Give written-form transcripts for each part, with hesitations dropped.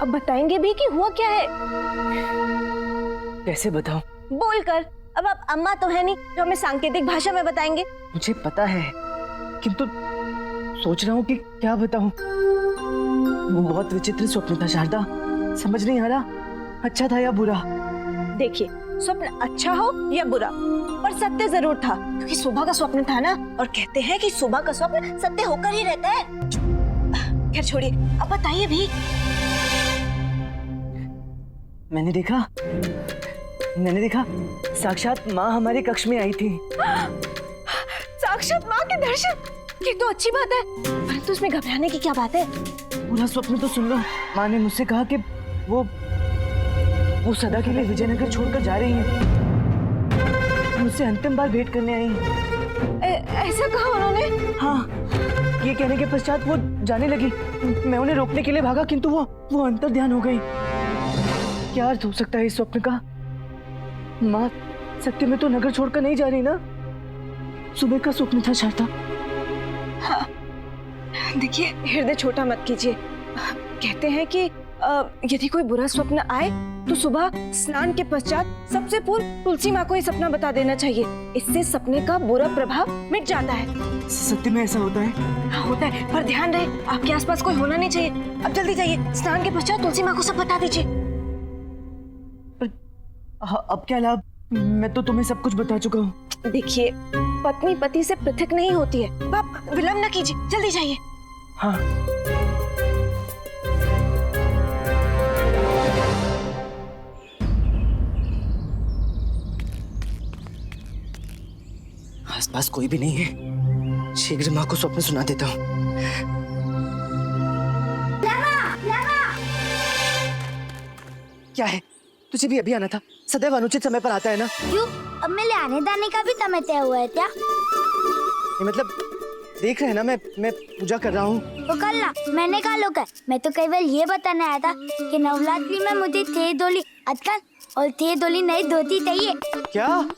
अब बताएंगे भी कि हुआ क्या है? कैसे बताऊं? बोल कर। अब आप अम्मा तो है नहीं जो हमें सांकेतिक भाषा में बताएंगे। मुझे पता है, किंतु सोच रहा हूँ कि क्या बताऊं। वो बहुत विचित्र स्वप्न था शारदा, समझ नहीं आ रहा अच्छा था या बुरा। देखिए, स्वप्न अच्छा हो या बुरा, पर सत्य जरूर था, क्योंकि सुबह का स्वप्न था ना, और कहते हैं कि सुबह का स्वप्न सत्य होकर ही रहता है। खैर छोड़िए, अब बताइए भी। मैंने देखा साक्षात माँ हमारे कक्ष में आई थी। साक्षात माँ के दर्शन, ये तो अच्छी बात है, परंतु उसमें घबराने की क्या बात है? पूरा स्वप्न तो सुन लो। माँ ने मुझसे कहा कि वो सदा के लिए विजयनगर छोड़कर जा रही हैं। मुझसे अंतिम बार भेंट करने आई हैं। ऐसा कहा उन्होंने? हाँ, ये कहने के पश्चात वो जाने लगी। मैं उन्हें रोकने के लिए भागा, किंतु वो अंतर्ध्यान हो गई। क्या अर्थ हो सकता है इस स्वप्न का? माँ सत्य में तो नगर छोड़कर नहीं जा रही ना। सुबह का स्वप्न था शारदा। हाँ, देखिए, हृदय छोटा मत कीजिए। कहते हैं कि यदि कोई बुरा स्वप्न आए तो सुबह स्नान के पश्चात सबसे पूर्व तुलसी माँ को ये सपना बता देना चाहिए। इससे सपने का बुरा प्रभाव मिट जाता है। सत्य में ऐसा होता है? हाँ, होता है, पर ध्यान रहे आपके आसपास कोई होना नहीं चाहिए। अब जल्दी जाइए, स्नान के पश्चात तुलसी माँ को सब बता दीजिए। अब क्या लाभ? मैं तो तुम्हें सब कुछ बता चुका हूँ। देखिए, पत्नी पति से पृथक नहीं होती है। आप विलंब न कीजिए, जल्दी जाइए। हाँ। आसपास कोई भी नहीं है, शीघ्र माँ को स्वप्न सुना देता हूँ। क्या है? तुझे भी अभी आना था? सदैव अनुचित समय पर आता है ना? क्यों? अब मेरे आने जाने का भी समय तय हुआ है क्या? ये मतलब देख रहे हैं ना, मैं पूजा कर रहा हूँ। तो कर ला, मैंने कहा लोग है। मैं तो केवल ये बताने आया था कि नवरात्रि में मुझे थे डोली अटकन और थे डोली नई धोती चाहिए। क्या?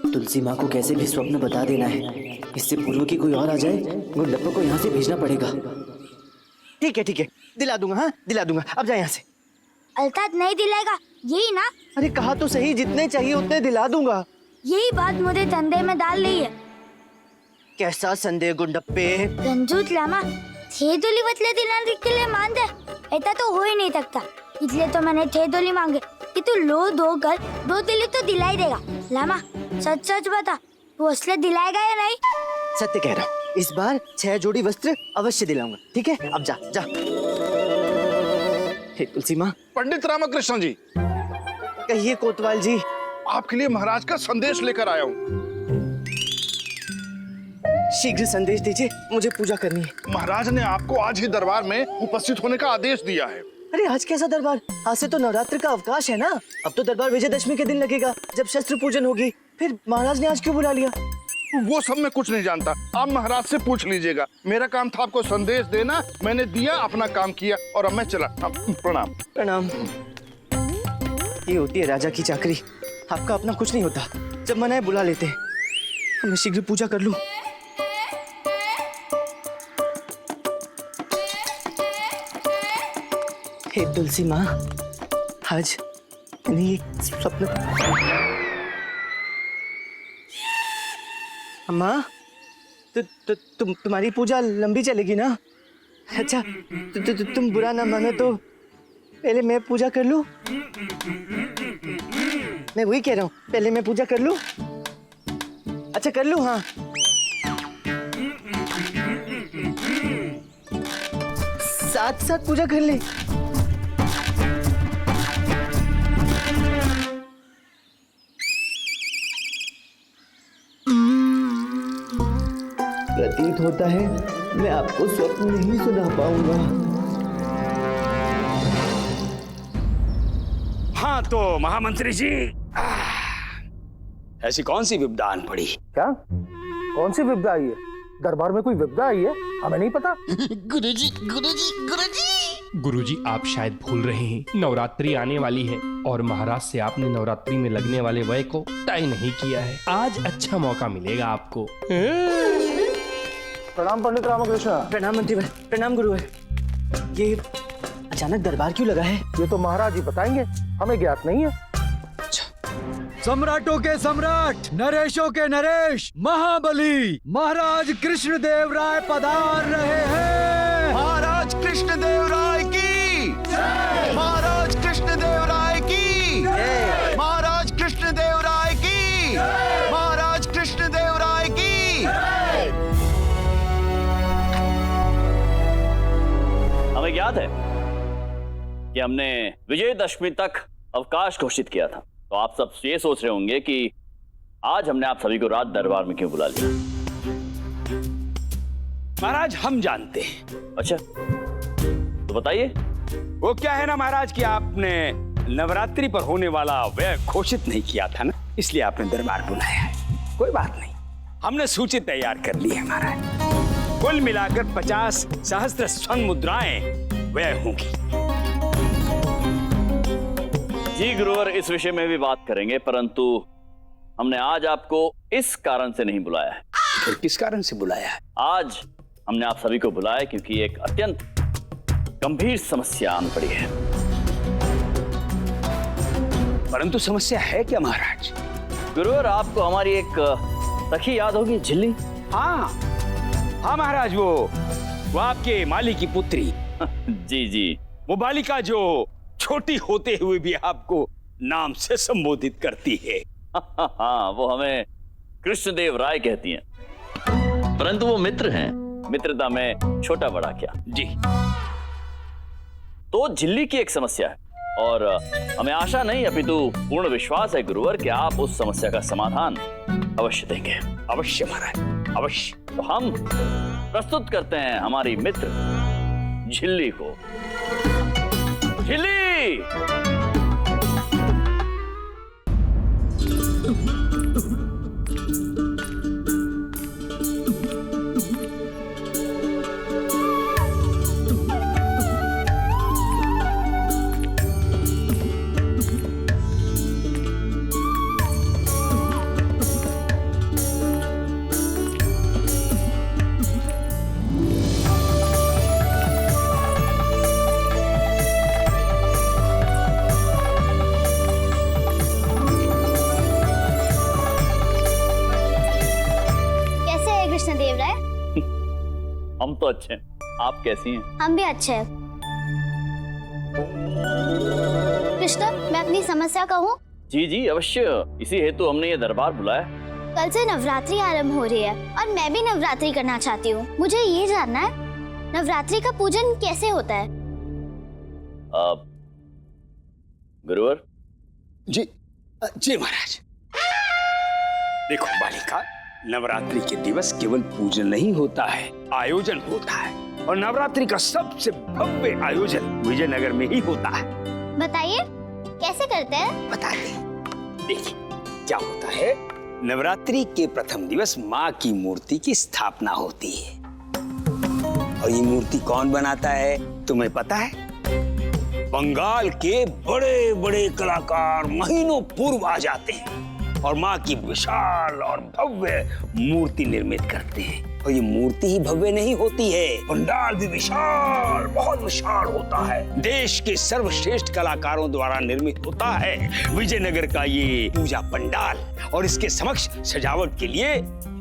तुलसी माँ को कैसे भी स्वप्न बता देना है, इससे पूर्व की कोई और आ जाए। गुंडप्पा को यहाँ से भेजना पड़ेगा। ठीक है, दिला दूंगा। हाँ, दिला दूंगा। अब जा यहाँ से। अर्थात नहीं दिलाएगा, यही ना? अरे कहा तो सही, जितने चाहिए उतने दिला दूंगा। यही बात मुझे संदेह में डाल रही है। कैसा संदेह गुंडप्पे? रंजूत लामा, थे डोली बदले दिलाने के लिए मान दे, ऐसा तो हो ही नहीं सकता। इसलिए तो मैंने थे डोली मांगे कि तू लो दो कर दो दिली तो दिला ही देगा। लामा, सच सच बता, तू असली दिलाएगा या नहीं? सत्य कह रहा हूँ, इस बार 6 जोड़ी वस्त्र अवश्य दिलाऊंगा। ठीक है, अब जा। हे तुलसी माँ। पंडित रामकृष्ण जी। कहिए कोतवाल जी। आपके लिए महाराज का संदेश लेकर आया हूँ। शीघ्र संदेश दीजिए, मुझे पूजा करनी है। महाराज ने आपको आज ही दरबार में उपस्थित होने का आदेश दिया है। अरे आज कैसा दरबार? आज से तो नवरात्र का अवकाश है ना। अब तो दरबार विजयदशमी के दिन लगेगा, जब शस्त्र पूजन होगी। फिर महाराज ने आज क्यों बुला लिया? वो सब मैं कुछ नहीं जानता, आप महाराज से पूछ लीजिएगा। मेरा काम था आपको संदेश देना, मैंने दिया, अपना काम किया, और अब मैं चला। प्रणाम। प्रणाम। ये होती है राजा की चाकरी। आपका अपना कुछ नहीं होता, जब मना है बुला लेते हैं। मैं शीघ्र पूजा कर लूं। हे तुलसी माँ, आज नहीं स्वप्न। अम्मा, तुम्हारी पूजा लंबी चलेगी ना? अच्छा, तुम बुरा ना मानो तो पहले मैं पूजा कर लूं? मैं वही कह रहा हूँ, पहले मैं पूजा कर लूं? अच्छा, कर लूं? हाँ। साथ साथ पूजा कर ले। प्रतीत होता है मैं आपको स्वप्न नहीं सुना पाऊंगा। हाँ तो महामंत्री जी, ऐसी कौन सी विपदा आन पड़ी? क्या? कौन सी विपदा आई है? दरबार में कोई विपदा आई है? हमें नहीं पता। गुरुजी, आप शायद भूल रहे हैं, नवरात्रि आने वाली है और महाराज से आपने नवरात्रि में लगने वाले व्यय को तय नहीं किया है। आज अच्छा मौका मिलेगा आपको। प्रणाम पंडित रामकृष्ण। प्रणाम मंत्री भाई। प्रणाम गुरु है। ये अचानक दरबार क्यों लगा है? ये तो महाराज ही बताएंगे, हमें ज्ञात नहीं है। सम्राटों के सम्राट, नरेशों के नरेश, महाबली महाराज कृष्णदेव राय पधार रहे हैं। महाराज कृष्णदेव राय की जय। महाराज कृष्णदेव राय की जय। महाराज कृष्णदेव राय की जय। महाराज कृष्णदेव राय की जय। हमें याद है कि हमने विजयदशमी तक अवकाश घोषित किया था, तो आप सब ये सोच रहे होंगे कि आज हमने आप सभी को रात दरबार में क्यों बुला लिया। महाराज हम जानते हैं। अच्छा, तो बताइए। वो क्या है ना महाराज कि आपने नवरात्रि पर होने वाला व्यय घोषित नहीं किया था ना, इसलिए आपने दरबार बुलाया है। कोई बात नहीं, हमने सूची तैयार कर ली है महाराज। कुल मिलाकर 50 सहस्त्र स्वर्ण मुद्राएं व्यय होंगी। जी गुरुवर, इस विषय में भी बात करेंगे, परंतु हमने आज आपको इस कारण से नहीं बुलाया है। फिर किस कारण से बुलाया है? आज हमने आप सभी को बुलाया क्योंकि एक अत्यंत गंभीर समस्या आन पड़ी है। परंतु समस्या है क्या महाराज? गुरुवर, आपको हमारी एक सखी याद होगी, झिल्ली? हाँ हाँ महाराज, वो आपके माली की पुत्री। जी जी, वो बालिका जो छोटी होते हुए भी आपको नाम से संबोधित करती है। हाँ, वो हमें कृष्णदेव राय कहती हैं, परंतु वो मित्र हैं, मित्रता में छोटा बड़ा क्या। जी, तो झिल्ली की एक समस्या है और हमें आशा नहीं अपितु पूर्ण विश्वास है गुरुवर कि आप उस समस्या का समाधान अवश्य देंगे। अवश्य महाराज, अवश्य। तो हम प्रस्तुत करते हैं हमारी मित्र झिल्ली को। झिल्ली! हम तो अच्छे हैं, आप कैसी हैं? हम भी अच्छे हैं। कृष्ण, मैं अपनी समस्या कहूँ? जी जी अवश्य, इसी हेतु हमने ये दरबार बुलाया। कल से नवरात्रि आरंभ हो रही है और मैं भी नवरात्रि करना चाहती हूँ। मुझे ये जानना है, नवरात्रि का पूजन कैसे होता है? गुरुवर जी जी महाराज। देखो बालिका, नवरात्रि के दिवस केवल पूजन नहीं होता है, आयोजन होता है। और नवरात्रि का सबसे भव्य आयोजन विजयनगर में ही होता है। बताइए कैसे करते हैं? बताते। देखिए क्या होता है, नवरात्रि के प्रथम दिवस माँ की मूर्ति की स्थापना होती है। और ये मूर्ति कौन बनाता है तुम्हें पता है? बंगाल के बड़े बड़े कलाकार महीनों पूर्व आ जाते हैं और माँ की विशाल और भव्य मूर्ति निर्मित करते हैं। और ये मूर्ति ही भव्य नहीं होती है, पंडाल भी विशाल, बहुत विशाल होता है। देश के सर्वश्रेष्ठ कलाकारों द्वारा निर्मित होता है विजयनगर का ये पूजा पंडाल। और इसके समक्ष सजावट के लिए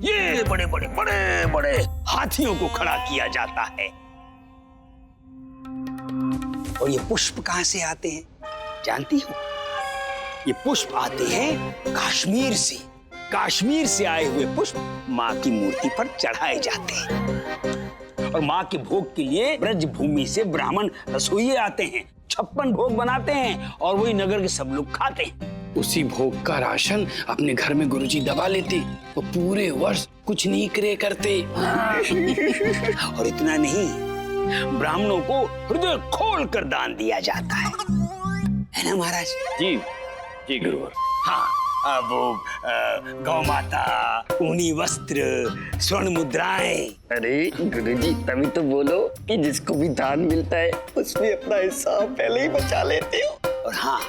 ये बड़े बड़े बड़े बड़े हाथियों को खड़ा किया जाता है। और ये पुष्प कहाँ से आते हैं जानती हो? ये पुष्प आते हैं कश्मीर से। कश्मीर से आए हुए पुष्प माँ की मूर्ति पर चढ़ाए जाते हैं। और माँ के भोग के लिए ब्रज भूमि से ब्राह्मण रसोइये आते हैं, 56 भोग बनाते हैं और वही नगर के सब लोग खाते हैं। उसी भोग का राशन अपने घर में गुरुजी दबा लेते, वो पूरे वर्ष कुछ नहीं क्रय करते। और इतना नहीं, ब्राह्मणों को हृदय खोल कर दान दिया जाता है ना महाराज? जी जी गुरुवर। हाँ, अब गौ माता, ऊनी वस्त्र, स्वर्ण मुद्राएं। अरे गुरुजी, तभी तो बोलो कि जिसको भी दान मिलता है उसमें अपना हिस्सा पहले ही बचा लेते हो। और हाँ,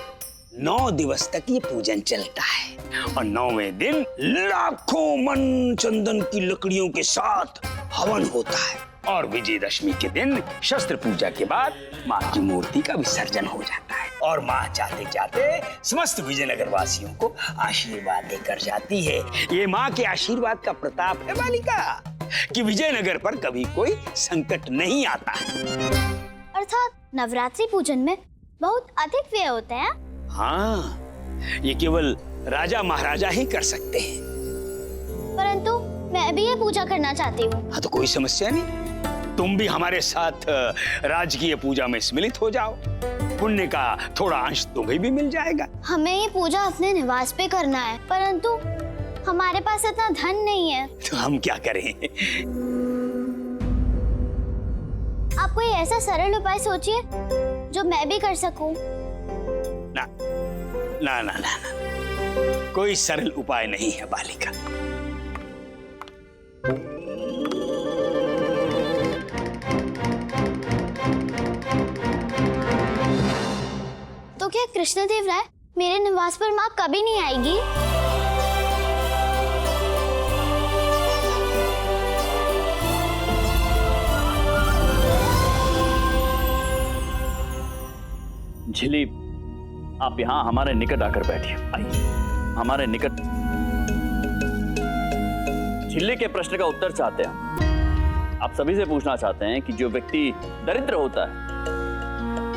9 दिवस तक ये पूजन चलता है। और 9वें दिन लाखों मन चंदन की लकड़ियों के साथ हवन होता है। और विजयदशमी के दिन शस्त्र पूजा के बाद माँ की मूर्ति का विसर्जन हो जाता है और माँ जाते जाते समस्त विजयनगर वासियों को आशीर्वाद देकर जाती है। ये माँ के आशीर्वाद का प्रताप है बालिका कि विजयनगर पर कभी कोई संकट नहीं आता। अर्थात नवरात्रि पूजन में बहुत अधिक व्यय होते हैं। हाँ, ये केवल राजा महाराजा ही कर सकते हैं। परंतु मैं भी ये पूजा करना चाहती हूँ। हाँ, तो कोई समस्या नहीं, तुम भी हमारे साथ राजकीय पूजा में सम्मिलित हो जाओ, पुण्य का थोड़ा अंश तुम्हें भी मिल जाएगा। हमें ये पूजा अपने निवास पे करना है, परंतु हमारे पास इतना धन नहीं है। तो हम क्या करें? आप कोई ऐसा सरल उपाय सोचिए जो मैं भी कर सकूं। ना ना ना ना, ना। कोई सरल उपाय नहीं है बालिका। तो क्या कृष्णदेव राय मेरे निवास पर माँ कभी नहीं आएगी? झिल्ली, आप यहाँ हमारे निकट आकर बैठिए। आइए हमारे निकट। झिल्ली के प्रश्न का उत्तर चाहते हैं। आप सभी से पूछना चाहते हैं कि जो व्यक्ति दरिद्र होता है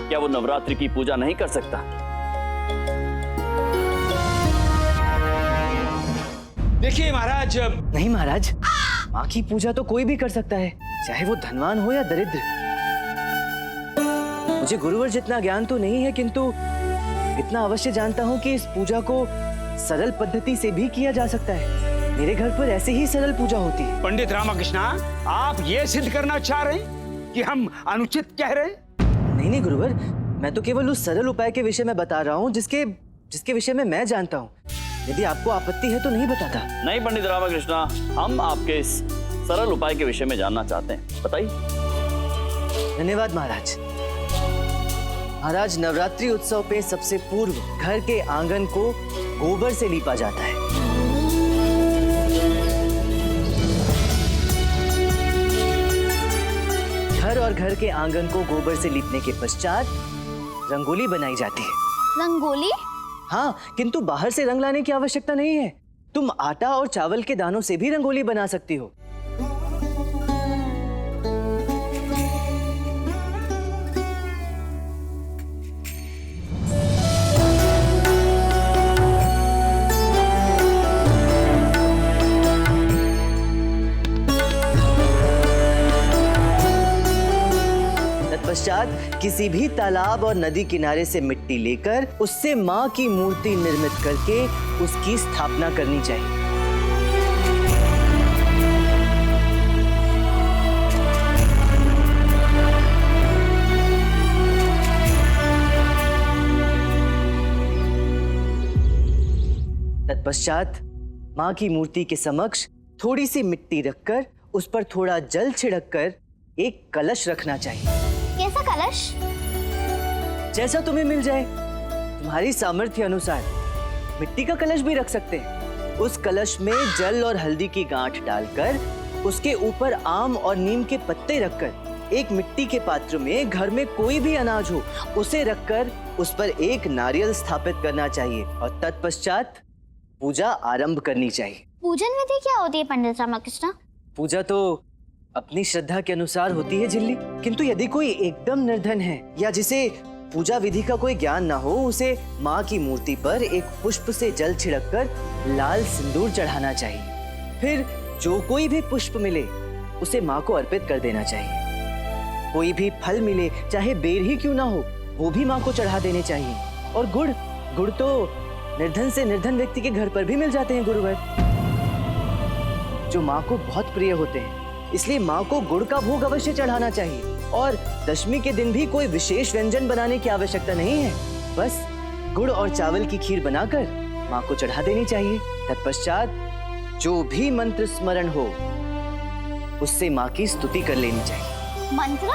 क्या वो नवरात्रि की पूजा नहीं कर सकता? देखिए महाराज। नहीं महाराज, माँ की पूजा तो कोई भी कर सकता है, चाहे वो धनवान हो या दरिद्र। मुझे गुरुवर जितना ज्ञान तो नहीं है, किंतु इतना अवश्य जानता हूँ कि इस पूजा को सरल पद्धति से भी किया जा सकता है। मेरे घर पर ऐसे ही सरल पूजा होती है। पंडित रामकृष्ण, आप ये सिद्ध करना चाह रहे हैं कि हम अनुचित कह रहे हैं? नहीं गुरुवर, मैं तो केवल उस सरल उपाय के विषय में बता रहा हूँ जिसके विषय में मैं जानता हूँ। यदि आपको आपत्ति है तो नहीं बताता। नहीं पंडित रामकृष्ण, हम आपके इस सरल उपाय के विषय में जानना चाहते हैं, बताइए। धन्यवाद महाराज। महाराज, नवरात्रि उत्सव पे सबसे पूर्व घर के आंगन को गोबर से लीपा जाता है। घर और घर के आंगन को गोबर से लीपने के पश्चात रंगोली बनाई जाती है। रंगोली? हाँ, किंतु बाहर से रंग लाने की आवश्यकता नहीं है। तुम आटा और चावल के दानों से भी रंगोली बना सकती हो। तत्पश्चात किसी भी तालाब और नदी किनारे से मिट्टी लेकर उससे माँ की मूर्ति निर्मित करके उसकी स्थापना करनी चाहिए। तत्पश्चात माँ की मूर्ति के समक्ष थोड़ी सी मिट्टी रखकर उस पर थोड़ा जल छिड़ककर एक कलश रखना चाहिए। कैसा कलश? जैसा तुम्हें मिल जाए, तुम्हारी सामर्थ्य अनुसार मिट्टी का कलश भी रख सकते हैं। उस कलश में जल और हल्दी की गांठ डालकर उसके ऊपर आम और नीम के पत्ते रखकर एक मिट्टी के पात्र में घर में कोई भी अनाज हो उसे रखकर उस पर एक नारियल स्थापित करना चाहिए और तत्पश्चात पूजा आरंभ करनी चाहिए। पूजन विधि क्या होती है पंडित रामकृष्ण? पूजा तो अपनी श्रद्धा के अनुसार होती है झिल्ली, किंतु यदि कोई एकदम निर्धन है या जिसे पूजा विधि का कोई ज्ञान ना हो, उसे माँ की मूर्ति पर एक पुष्प से जल छिड़ककर लाल सिंदूर चढ़ाना चाहिए। फिर जो कोई भी पुष्प मिले उसे माँ को अर्पित कर देना चाहिए। कोई भी फल मिले, चाहे बेर ही क्यों ना हो, वो भी माँ को चढ़ा देने चाहिए। और गुड़ तो निर्धन से निर्धन व्यक्ति के घर पर भी मिल जाते हैं गुरुवर, जो माँ को बहुत प्रिय होते हैं। इसलिए माँ को गुड़ का भोग अवश्य चढ़ाना चाहिए। और दशमी के दिन भी कोई विशेष व्यंजन बनाने की आवश्यकता नहीं है, बस गुड़ और चावल की खीर बनाकर माँ को चढ़ा देनी चाहिए। तत्पश्चात जो भी मंत्र स्मरण हो उससे माँ की स्तुति कर लेनी चाहिए। मंत्र?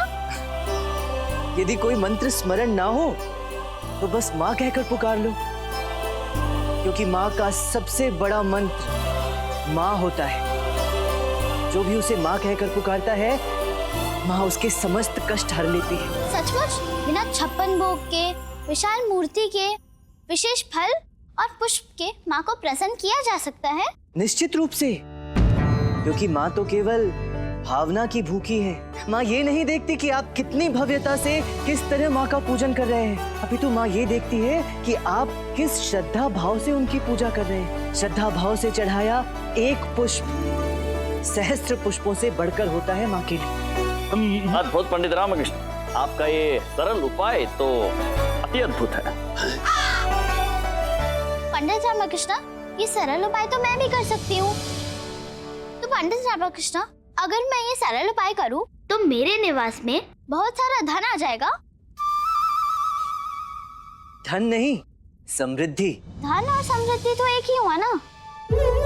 यदि कोई मंत्र स्मरण ना हो तो बस माँ कहकर पुकार लो, क्योंकि माँ का सबसे बड़ा मंत्र माँ होता है। जो भी उसे माँ कहकर पुकारता है माँ उसके समस्त कष्ट हर लेती है। सचमुच बिना 56 भोग के, विशाल मूर्ति के, विशेष फल और पुष्प के माँ को प्रसन्न किया जा सकता है? निश्चित रूप से, क्योंकि माँ तो केवल भावना की भूखी है। माँ ये नहीं देखती कि आप कितनी भव्यता से किस तरह माँ का पूजन कर रहे हैं, अभी तो माँ ये देखती है कि आप किस श्रद्धा भाव से उनकी पूजा कर रहे हैं। श्रद्धा भाव से चढ़ाया एक पुष्प सहस्त्र पुष्पों से बढ़कर होता है माँ के लिए। अद्भुत पंडित रामकृष्ण, आपका ये सरल उपाय तो अति अद्भुत है। पंडित रामकृष्ण, ये सरल उपाय तो मैं भी कर सकती हूँ। तो पंडित रामकृष्ण, अगर मैं ये सरल उपाय करूँ तो मेरे निवास में बहुत सारा धन आ जाएगा? धन नहीं, समृद्धि। धन और समृद्धि तो एक ही हुआ ना?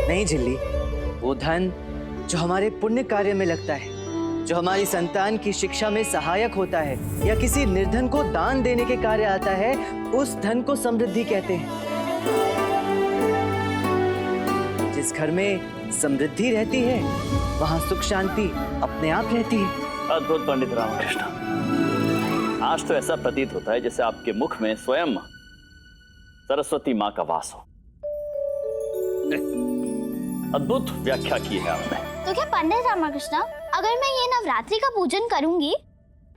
नहीं झिल्ली, वो धन जो हमारे पुण्य कार्य में लगता है, जो हमारी संतान की शिक्षा में सहायक होता है या किसी निर्धन को दान देने के कार्य आता है, उस धन को समृद्धि कहते हैं। जिस घर में समृद्धि रहती है वहाँ सुख शांति अपने आप रहती है। अद्भुत पंडित रामकृष्ण, आज तो ऐसा प्रतीत होता है जैसे आपके मुख में स्वयं सरस्वती माँ का वास हो। अद्भुत व्याख्या की है आपने। तो क्या पंडित रामकृष्ण, अगर मैं ये नवरात्रि का पूजन करूंगी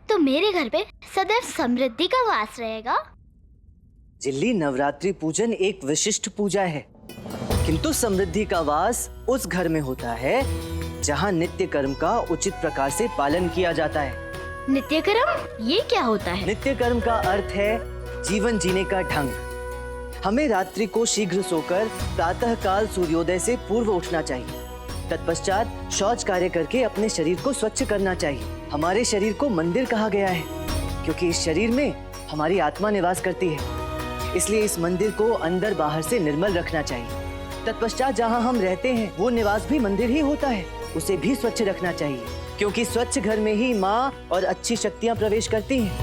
तो मेरे घर पे सदैव समृद्धि का वास रहेगा? जिल्ली, नवरात्रि पूजन एक विशिष्ट पूजा है, किंतु समृद्धि का वास उस घर में होता है जहाँ नित्य कर्म का उचित प्रकार से पालन किया जाता है। नित्य कर्म ये क्या होता है? नित्य कर्म का अर्थ है जीवन जीने का ढंग। हमें रात्रि को शीघ्र सोकर प्रातः काल सूर्योदय से पूर्व उठना चाहिए। तत्पश्चात शौच कार्य करके अपने शरीर को स्वच्छ करना चाहिए। हमारे शरीर को मंदिर कहा गया है क्योंकि इस शरीर में हमारी आत्मा निवास करती है, इसलिए इस मंदिर को अंदर बाहर से निर्मल रखना चाहिए। तत्पश्चात जहाँ हम रहते हैं वो निवास भी मंदिर ही होता है, उसे भी स्वच्छ रखना चाहिए क्योंकि स्वच्छ घर में ही माँ और अच्छी शक्तियाँ प्रवेश करती हैं।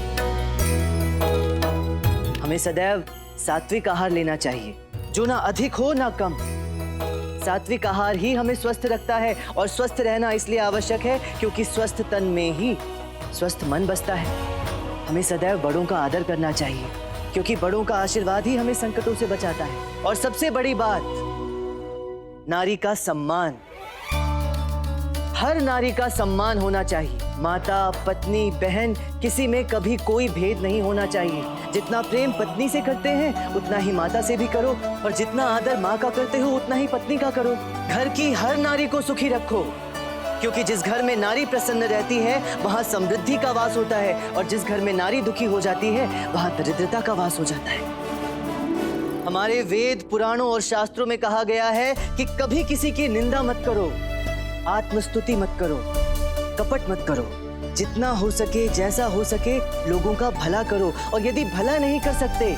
हमें सदैव सात्विक आहार लेना चाहिए, जो ना अधिक हो ना कम। सात्विक आहार ही हमें स्वस्थ रखता है और स्वस्थ रहना इसलिए आवश्यक है क्योंकि स्वस्थ तन में ही स्वस्थ मन बसता है। हमें सदैव बड़ों का आदर करना चाहिए क्योंकि बड़ों का आशीर्वाद ही हमें संकटों से बचाता है। और सबसे बड़ी बात, नारी का सम्मान। हर नारी का सम्मान होना चाहिए। माता, पत्नी, बहन, किसी में कभी कोई भेद नहीं होना चाहिए। जितना प्रेम पत्नी से करते हैं उतना ही माता से भी करो, और जितना आदर माँ का करते हो उतना ही पत्नी का करो। घर की हर नारी को सुखी रखो क्योंकि जिस घर में नारी प्रसन्न रहती है वहाँ समृद्धि का वास होता है, और जिस घर में नारी दुखी हो जाती है वहाँ दरिद्रता का वास हो जाता है। हमारे वेद, पुराणों और शास्त्रों में कहा गया है कि कभी किसी की निंदा मत करो, आत्मस्तुति मत करो, कपट मत करो। जितना हो सके, जैसा हो सके, लोगों का भला करो, और यदि भला नहीं कर सकते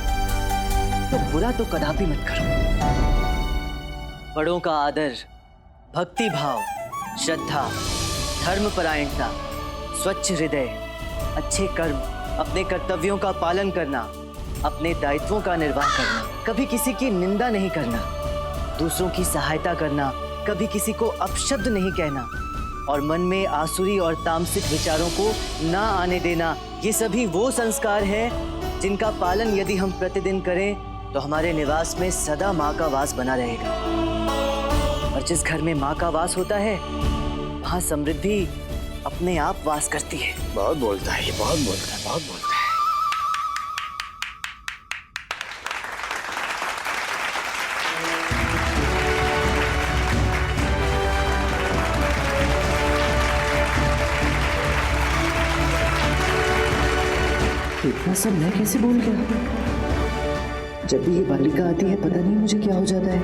तो बुरा तो कदापि मत करो। बड़ों का आदर, भक्ति भाव, श्रद्धा, धर्मपरायणता, स्वच्छ हृदय, अच्छे कर्म, अपने कर्तव्यों का पालन करना, अपने दायित्वों का निर्वाह करना, कभी किसी की निंदा नहीं करना, दूसरों की सहायता करना, कभी किसी को अपशब्द नहीं कहना, और मन में आसुरी और तामसिक विचारों को ना आने देना। ये सभी वो संस्कार हैं जिनका पालन यदि हम प्रतिदिन करें तो हमारे निवास में सदा माँ का वास बना रहेगा। और जिस घर में माँ का वास होता है वहाँ समृद्धि अपने आप वास करती है। बहुत बोलता है ये, बहुत बोलता है, बहुत बोलता है। इतना सब मैं कैसे भूल गया? जब भी ये बालिका आती है पता नहीं मुझे क्या हो जाता है।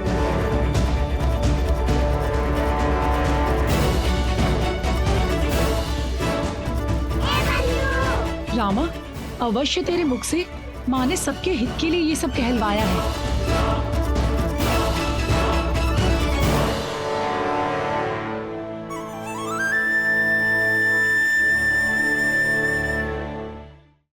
रामा, अवश्य तेरे मुख से माँ ने सबके हित के लिए ये सब कहलवाया है।